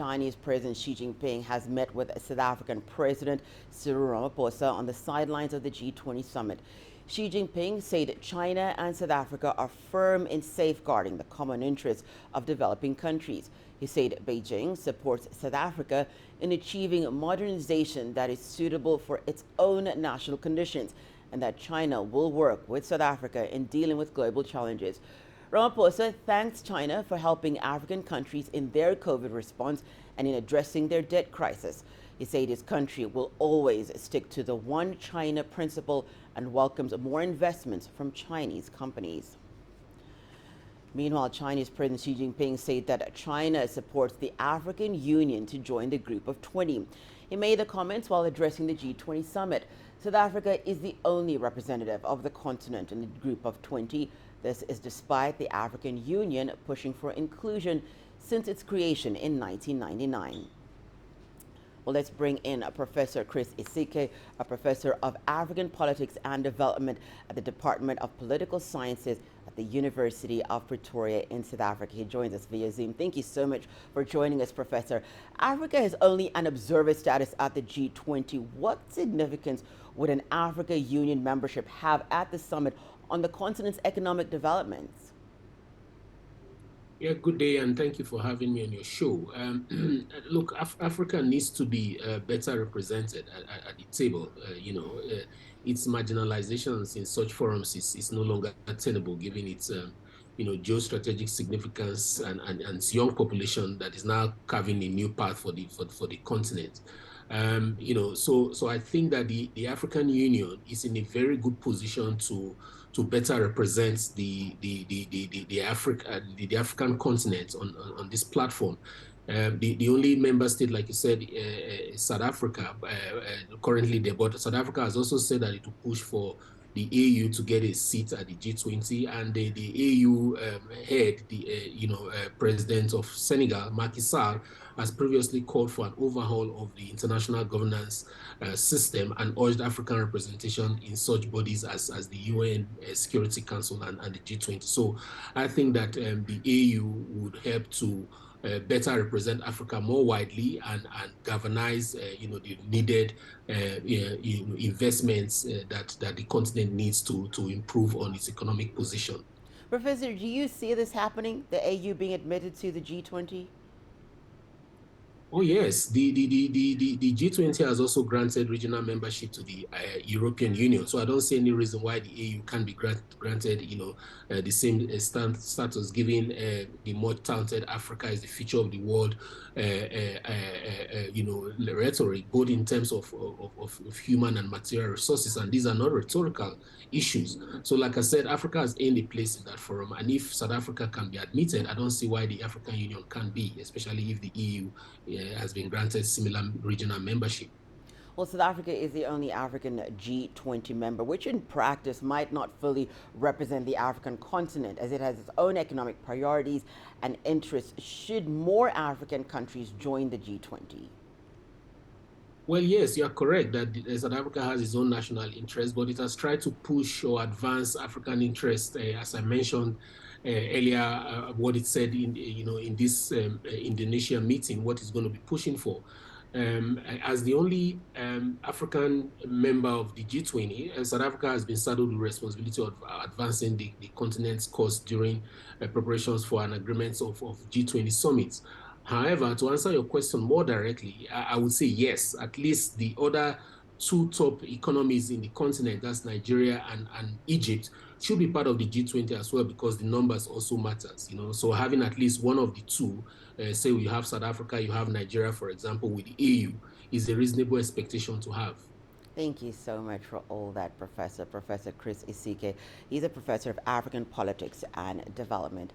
Chinese President Xi Jinping has met with South African President Cyril Ramaphosa on the sidelines of the G20 summit. Xi Jinping said China and South Africa are firm in safeguarding the common interests of developing countries. He said Beijing supports South Africa in achieving modernization that is suitable for its own national conditions, and that China will work with South Africa in dealing with global challenges. Ramaphosa thanks China for helping African countries in their COVID response and in addressing their debt crisis. He said his country will always stick to the one China principle and welcomes more investments from Chinese companies. Meanwhile, Chinese President Xi Jinping said that China supports the African Union to join the Group of 20. He made the comments while addressing the G20 summit. South Africa is the only representative of the continent in the Group of 20. This is despite the African Union pushing for inclusion since its creation in 1999. Well, let's bring in Professor Chris Isike, a professor of African politics and development at the Department of Political Sciences at the University of Pretoria in South Africa. He joins us via Zoom. Thank you so much for joining us, Professor. Africa has only an observer status at the G20. What significance would an Africa Union membership have at the summit on the continent's economic developments? Yeah, good day, and thank you for having me on your show. Look, Africa needs to be better represented at the table. Its marginalizations in such forums is no longer tenable, given its geostrategic significance and its young population that is now carving a new path for the continent. So I think that the African Union is in a very good position to better represent the African continent on this platform. The only member state, like you said, is South Africa currently there, but South Africa has also said that it will push for the AU to get a seat at the G20, and the AU head, president of Senegal, Macky Sall, has previously called for an overhaul of the international governance system and urged African representation in such bodies as the UN Security Council and the G20. So I think that the AU would help to better represent Africa more widely and galvanize, the needed investments that the continent needs to improve on its economic position. Professor, do you see this happening, the AU being admitted to the G20? Oh yes, the G20 has also granted regional membership to the European Union. So I don't see any reason why the AU can't be granted, the same status, given the more talented Africa is the future of the world, rhetoric, both in terms of human and material resources. And these are not rhetorical issues. So like I said, Africa has earned a place in that forum. And if South Africa can be admitted, I don't see why the African Union can't be, especially if the EU has been granted similar regional membership. Well, South Africa is the only African G20 member, which in practice might not fully represent the African continent, as it has its own economic priorities and interests. Should more African countries join the G20? Well, yes, you're correct that South Africa has its own national interest, but it has tried to push or advance African interest, as I mentioned earlier, what it said in this Indonesia meeting, what it's going to be pushing for. As the only African member of the G20, South Africa has been saddled with the responsibility of advancing the continent's cause during preparations for an agreement of G20 summits. However, to answer your question more directly, I would say yes. At least the other two top economies in the continent, that's Nigeria and Egypt, should be part of the G20 as well, because the numbers also matters. So having at least one of the two, say you have South Africa, you have Nigeria, for example, with the AU, is a reasonable expectation to have. Thank you so much for all that, Professor Chris Isike. He's a professor of African politics and development.